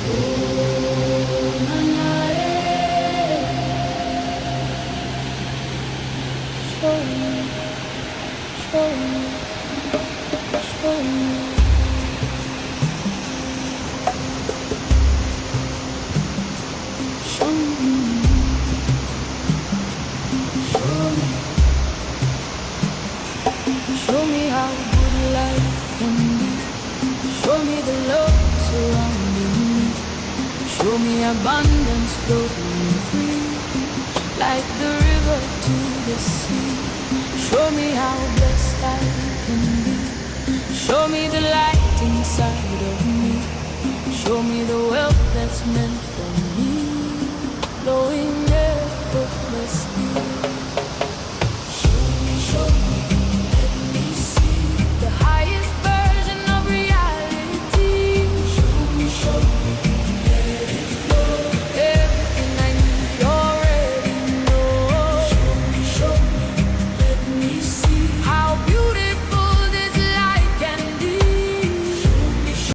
Na, na, show me, show me, show me. Show me, show me, show me how good life can be. Show me the love surrounding me. Show me abundance flowing free, like the river to the sea. Show me how blessed I can be. Show me the light inside of me. Show me the wealth that's meant for me.